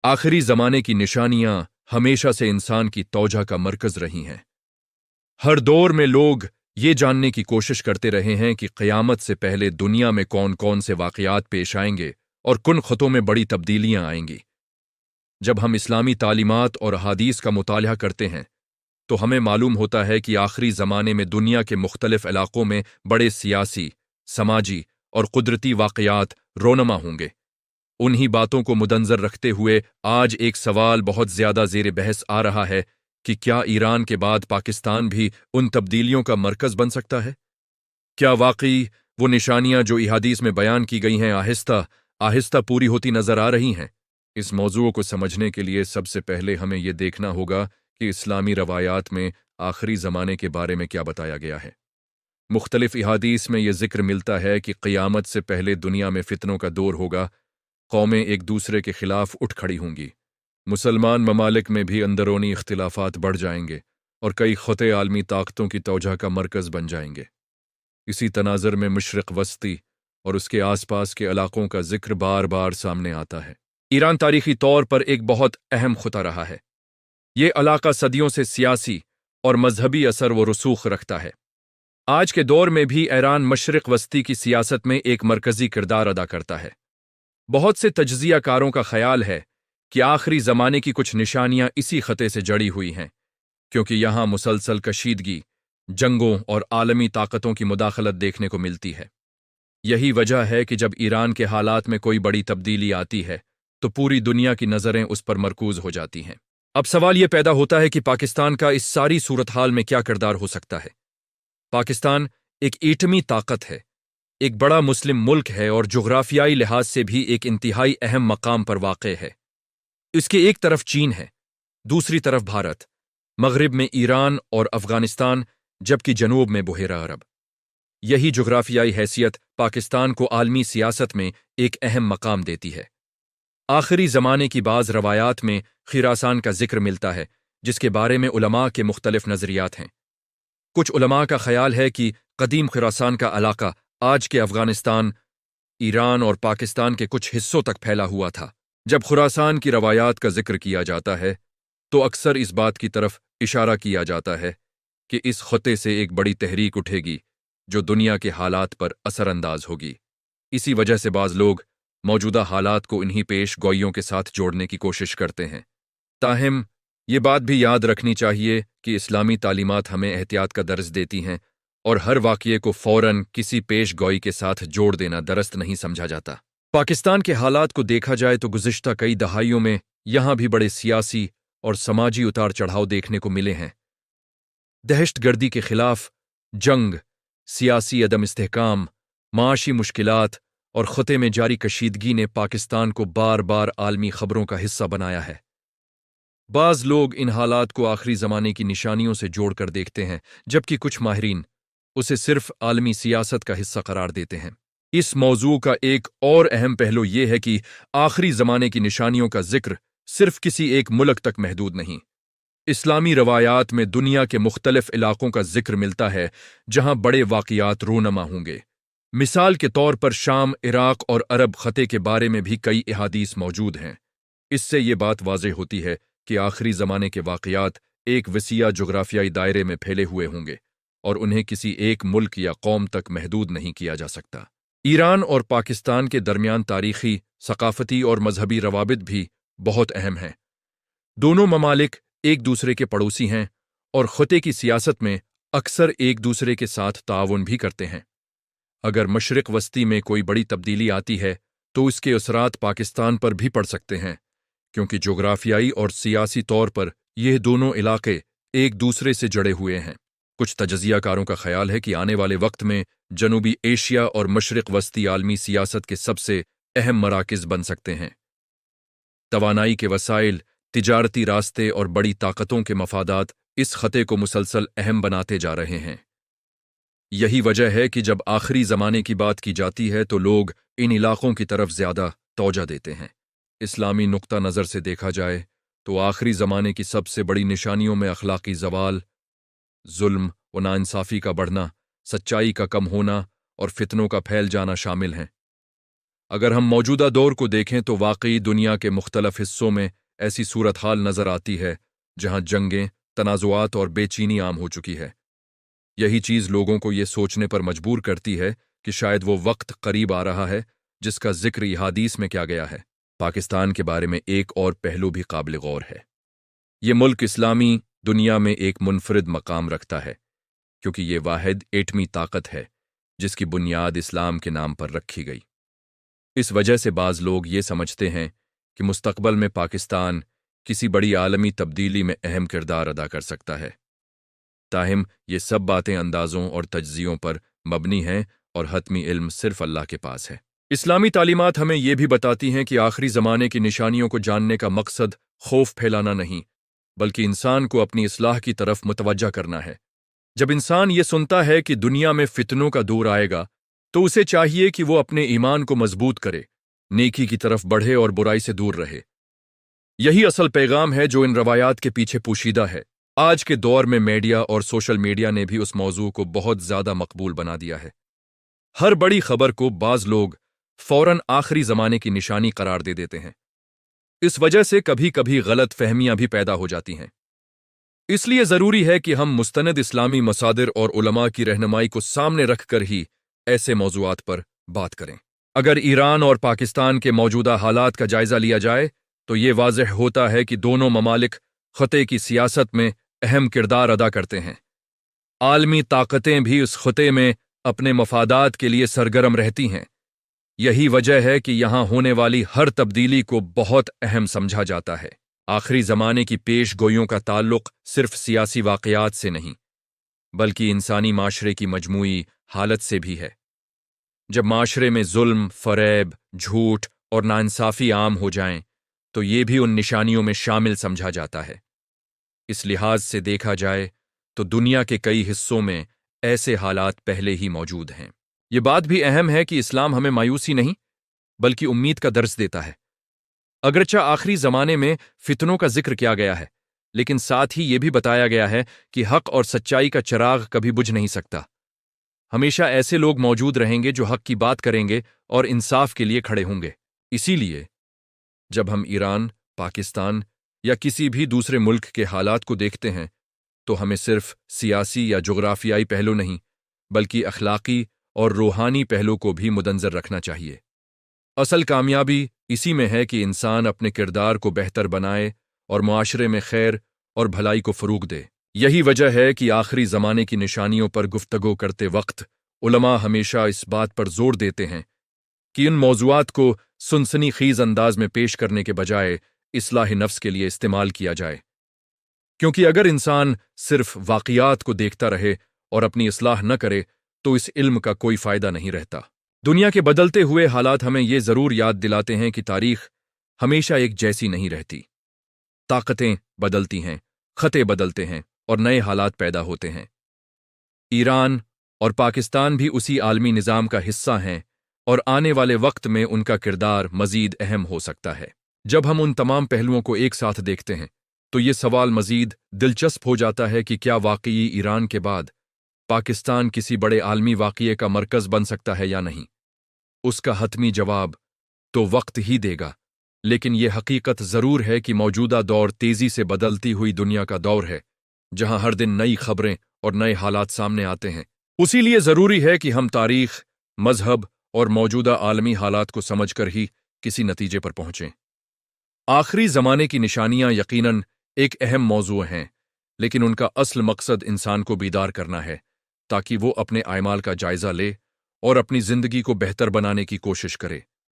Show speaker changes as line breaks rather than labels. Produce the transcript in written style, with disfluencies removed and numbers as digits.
आखिरी ज़माने की निशानियां हमेशा से इंसान की तौजह का मरकज़ रही हैं। हर दौर में लोग ये जानने की कोशिश करते रहे हैं कि क़यामत से पहले दुनिया में कौन कौन से वाक़यात पेश आएंगे और कुन ख़ुतों में बड़ी तब्दीलियां आएंगी। जब हम इस्लामी तालीमात और अहादीस का मुतालिया करते हैं तो हमें मालूम होता है कि आखिरी ज़माने में दुनिया के मुख्तलिफ इलाक़ों में बड़े सियासी, समाजी और कुदरती वाक़यात रोनमा होंगे। उन्हीं बातों को मुदंजर रखते हुए आज एक सवाल बहुत ज़्यादा ज़ेर बहस आ रहा है कि क्या ईरान के बाद पाकिस्तान भी उन तब्दीलियों का मरकज़ बन सकता है? क्या वाकई वो निशानियां जो इहादीस में बयान की गई हैं आहिस्ता आहिस्ता पूरी होती नजर आ रही हैं? इस मौजूद को समझने के लिए सबसे पहले हमें यह देखना होगा कि इस्लामी रवायात में आखिरी ज़माने के बारे में क्या बताया गया है। मुख्तलिफ इहादीस में यह जिक्र मिलता है कि क़यामत से पहले दुनिया में फितनों का दौर होगा, कौमें एक दूसरे के खिलाफ उठ खड़ी होंगी, मुसलमान ममालिक में भी अंदरूनी इख्तिलाफात बढ़ जाएंगे और कई ख़ुते आलमी ताकतों की तौजह का मरकज़ बन जाएंगे। इसी तनाज़र में मशरिक़ वस्ती और उसके आसपास के इलाक़ों का जिक्र बार बार सामने आता है। ईरान तारीख़ी तौर पर एक बहुत अहम ख़ुता रहा है। ये इलाक़ा सदियों से सियासी और मजहबी असर व रसूख रखता है। आज के दौर में भी ईरान मशरिक़ वस्ती की सियासत में एक मरकज़ी किरदार अदा करता है। बहुत से तज्ज़ियाकारों का ख्याल है कि आखिरी ज़माने की कुछ निशानियां इसी ख़ते से जड़ी हुई हैं, क्योंकि यहाँ मुसलसल कशीदगी, जंगों और आलमी ताकतों की मुदाखलत देखने को मिलती है। यही वजह है कि जब ईरान के हालात में कोई बड़ी तब्दीली आती है तो पूरी दुनिया की नज़रें उस पर मरकूज़ हो जाती हैं। अब सवाल यह पैदा होता है कि पाकिस्तान का इस सारी सूरत हाल में क्या किरदार हो सकता है। पाकिस्तान एक एटमी ताकत है, एक बड़ा मुस्लिम मुल्क है और जुग़राफ़ियाई लिहाज से भी एक इंतहाई अहम मकाम पर वाक़े है। इसके एक तरफ चीन है, दूसरी तरफ भारत, मग़रिब में ईरान और अफ़ग़ानिस्तान, जबकि जनूब में बुहेरा अरब। यही जुग़राफ़ियाई हैसियत पाकिस्तान को आलमी सियासत में एक अहम मकाम देती है। आखिरी ज़माने की बाज़ रवायात में ख़ुरासान का जिक्र मिलता है, जिसके बारे में उलमा के मुख्तलिफ नज़रियात हैं। कुछ उलमा का ख्याल है कि कदीम ख़ुरासान का इलाक़ा आज के अफ़ग़ानिस्तान, ईरान और पाकिस्तान के कुछ हिस्सों तक फैला हुआ था। जब ख़ुरासान की रवायात का जिक्र किया जाता है तो अक्सर इस बात की तरफ इशारा किया जाता है कि इस ख़ुते से एक बड़ी तहरीक उठेगी जो दुनिया के हालात पर असरअंदाज होगी। इसी वजह से बाज़ लोग मौजूदा हालात को इन्हीं पेश गोइयों के साथ जोड़ने की कोशिश करते हैं। ताहम ये बात भी याद रखनी चाहिए कि इस्लामी तालीमात हमें एहतियात का दर्ज देती हैं और हर वाक़ये को फ़ौरन किसी पेश गोई के साथ जोड़ देना दरस्त नहीं समझा जाता। पाकिस्तान के हालात को देखा जाए तो गुज़िश्ता कई दहाइयों में यहाँ भी बड़े सियासी और समाजी उतार चढ़ाव देखने को मिले हैं। दहशतगर्दी के खिलाफ जंग, सियासी अदम इस्तेहकाम, माशी मुश्किलात और ख़ुते में जारी कशीदगी ने पाकिस्तान को बार बार आलमी ख़बरों का हिस्सा बनाया है। बाज़ लोग इन हालात को आखिरी ज़माने की निशानियों से जोड़कर देखते हैं, जबकि कुछ माहिरीन उसे सिर्फ आलमी सियासत का हिस्सा करार देते हैं। इस मौजू का एक और अहम पहलू यह है कि आखिरी ज़माने की निशानियों का जिक्र सिर्फ किसी एक मुल्क तक महदूद नहीं। इस्लामी रवायात में दुनिया के मुख्तलिफ इलाक़ों का जिक्र मिलता है जहाँ बड़े वाक़यात रूनमा होंगे। मिसाल के तौर पर शाम, इराक़ और अरब ख़ते के बारे में भी कई अहादीस मौजूद हैं। इससे ये बात वाज़ेह होती है कि आखिरी ज़माने के वाक़यात एक वसीया जुग़राफ़ियाई दायरे में फैले हुए होंगे और उन्हें किसी एक मुल्क या कौम तक महदूद नहीं किया जा सकता। ईरान और पाकिस्तान के दरमियान तारीख़ी, सक़ाफ़ती और मजहबी रवाबित भी बहुत अहम हैं। दोनों ममालिक एक दूसरे के पड़ोसी हैं और ख़ुते की सियासत में अक्सर एक दूसरे के साथ ताउन भी करते हैं। अगर मशरिक़ वस्ती में कोई बड़ी तब्दीली आती है तो इसके असरात पाकिस्तान पर भी पड़ सकते हैं, क्योंकि जोग्राफियाई और सियासी तौर पर यह दोनों इलाके एक दूसरे से जड़े हुए हैं। कुछ तजज़ियाकारों का ख्याल है कि आने वाले वक्त में जनूबी एशिया और मशरिक़ वस्ती आलमी सियासत के सबसे अहम मराकिज़ बन सकते हैं। तवानाई के वसाइल, तिजारती रास्ते और बड़ी ताकतों के मफादात इस ख़ते को मुसलसल अहम बनाते जा रहे हैं। यही वजह है कि जब आखिरी ज़माने की बात की जाती है तो लोग इन इलाक़ों की तरफ ज़्यादा तवज्जो देते हैं। इस्लामी नुक्ता नज़र से देखा जाए तो आखिरी ज़माने की सबसे बड़ी निशानियों में अखलाक़ी ज़वाल, जुल्म व नाइंसाफ़ी का बढ़ना, सच्चाई का कम होना और फितनों का फैल जाना शामिल हैं। اگر ہم موجودہ دور کو دیکھیں تو واقعی دنیا کے مختلف حصوں میں ایسی صورتحال نظر آتی ہے جہاں جنگیں، تنازعات اور بے چینی عام ہو چکی ہے۔ یہی چیز لوگوں کو یہ سوچنے پر مجبور کرتی ہے کہ شاید وہ وقت قریب آ رہا ہے جس کا ذکر حدیث میں کیا گیا ہے۔ پاکستان کے بارے میں ایک اور پہلو بھی قابل غور ہے۔ یہ ملک اسلامی دنیا میں ایک منفرد مقام رکھتا ہے کیونکہ یہ واحد ایٹمی طاقت ہے جس کی بنیاد اسلام کے نام پر رکھی گئی۔ اس وجہ سے بعض لوگ یہ سمجھتے ہیں کہ مستقبل میں پاکستان کسی بڑی عالمی تبدیلی میں اہم کردار ادا کر سکتا ہے۔ تاہم یہ سب باتیں اندازوں اور تجزیوں پر مبنی ہیں اور حتمی علم صرف اللہ کے پاس ہے۔ اسلامی تعلیمات ہمیں یہ بھی بتاتی ہیں کہ آخری زمانے کی نشانیوں کو جاننے کا مقصد خوف پھیلانا نہیں، بلکہ انسان کو اپنی اصلاح کی طرف متوجہ کرنا ہے۔ جب انسان یہ سنتا ہے کہ دنیا میں فتنوں کا دور آئے گا تو اسے چاہیے کہ وہ اپنے ایمان کو مضبوط کرے، نیکی کی طرف بڑھے اور برائی سے دور رہے۔ یہی اصل پیغام ہے جو ان روایات کے پیچھے پوشیدہ ہے۔ آج کے دور میں میڈیا اور سوشل میڈیا نے بھی اس موضوع کو بہت زیادہ مقبول بنا دیا ہے۔ ہر بڑی خبر کو بعض لوگ فوراً آخری زمانے کی نشانی قرار دے دیتے ہیں۔ اس وجہ سے کبھی کبھی غلط فہمیاں بھی پیدا ہو جاتی ہیں۔ اس لیے ضروری ہے کہ ہم مستند اسلامی مصادر اور علماء کی رہنمائی کو سامنے رکھ کر ہی ایسے موضوعات پر بات کریں۔ اگر ایران اور پاکستان کے موجودہ حالات کا جائزہ لیا جائے تو یہ واضح ہوتا ہے کہ دونوں ممالک خطے کی سیاست میں اہم کردار ادا کرتے ہیں۔ عالمی طاقتیں بھی اس خطے میں اپنے مفادات کے لیے سرگرم رہتی ہیں۔ یہی وجہ ہے کہ یہاں ہونے والی ہر تبدیلی کو بہت اہم سمجھا جاتا ہے۔ آخری زمانے کی پیش گوئیوں کا تعلق صرف سیاسی واقعات سے نہیں، بلکہ انسانی معاشرے کی مجموعی حالت سے بھی ہے۔ جب معاشرے میں ظلم، فریب، جھوٹ اور ناانصافی عام ہو جائیں تو یہ بھی ان نشانیوں میں شامل سمجھا جاتا ہے۔ اس لحاظ سے دیکھا جائے تو دنیا کے کئی حصوں میں ایسے حالات پہلے ہی موجود ہیں۔ یہ بات بھی اہم ہے کہ اسلام ہمیں مایوسی نہیں بلکہ امید کا درس دیتا ہے۔ اگرچہ آخری زمانے میں فتنوں کا ذکر کیا گیا ہے، لیکن ساتھ ہی یہ بھی بتایا گیا ہے کہ حق اور سچائی کا چراغ کبھی بجھ نہیں سکتا۔ ہمیشہ ایسے لوگ موجود رہیں گے جو حق کی بات کریں گے اور انصاف کے لیے کھڑے ہوں گے۔ اسی لیے جب ہم ایران، پاکستان یا کسی بھی دوسرے ملک کے حالات کو دیکھتے ہیں تو ہمیں صرف سیاسی یا جغرافیائی پہلو نہیں بلکہ اخلاقی اور روحانی پہلو کو بھی مدنظر رکھنا چاہیے۔ اصل کامیابی اسی میں ہے کہ انسان اپنے کردار کو بہتر بنائے اور معاشرے میں خیر اور بھلائی کو فروغ دے۔ یہی وجہ ہے کہ آخری زمانے کی نشانیوں پر گفتگو کرتے وقت علماء ہمیشہ اس بات پر زور دیتے ہیں کہ ان موضوعات کو سنسنی خیز انداز میں پیش کرنے کے بجائے اصلاح نفس کے لیے استعمال کیا جائے، کیونکہ اگر انسان صرف واقعات کو دیکھتا رہے اور اپنی اصلاح نہ کرے تو اس علم کا کوئی فائدہ نہیں رہتا۔ دنیا کے بدلتے ہوئے حالات ہمیں یہ ضرور یاد دلاتے ہیں کہ تاریخ ہمیشہ ایک جیسی نہیں رہتی۔ طاقتیں بدلتی ہیں، خطے بدلتے ہیں اور نئے حالات پیدا ہوتے ہیں۔ ایران اور پاکستان بھی اسی عالمی نظام کا حصہ ہیں اور آنے والے وقت میں ان کا کردار مزید اہم ہو سکتا ہے۔ جب ہم ان تمام پہلوؤں کو ایک ساتھ دیکھتے ہیں تو یہ سوال مزید دلچسپ ہو جاتا ہے کہ کیا واقعی ایران کے بعد پاکستان کسی بڑے عالمی واقعے کا مرکز بن سکتا ہے یا نہیں؟ اس کا حتمی جواب تو وقت ہی دے گا، لیکن یہ حقیقت ضرور ہے کہ موجودہ دور تیزی سے بدلتی ہوئی دنیا کا دور ہے، جہاں ہر دن نئی خبریں اور نئے حالات سامنے آتے ہیں۔ اسی لیے ضروری ہے کہ ہم تاریخ، مذہب اور موجودہ عالمی حالات کو سمجھ کر ہی کسی نتیجے پر پہنچیں۔ آخری زمانے کی نشانیاں یقیناً ایک اہم موضوع ہیں، لیکن ان کا اصل مقصد انسان کو بیدار کرنا ہے تاکہ وہ اپنے اعمال کا جائزہ لے اور اپنی زندگی کو بہتر بنانے کی کوشش کرے۔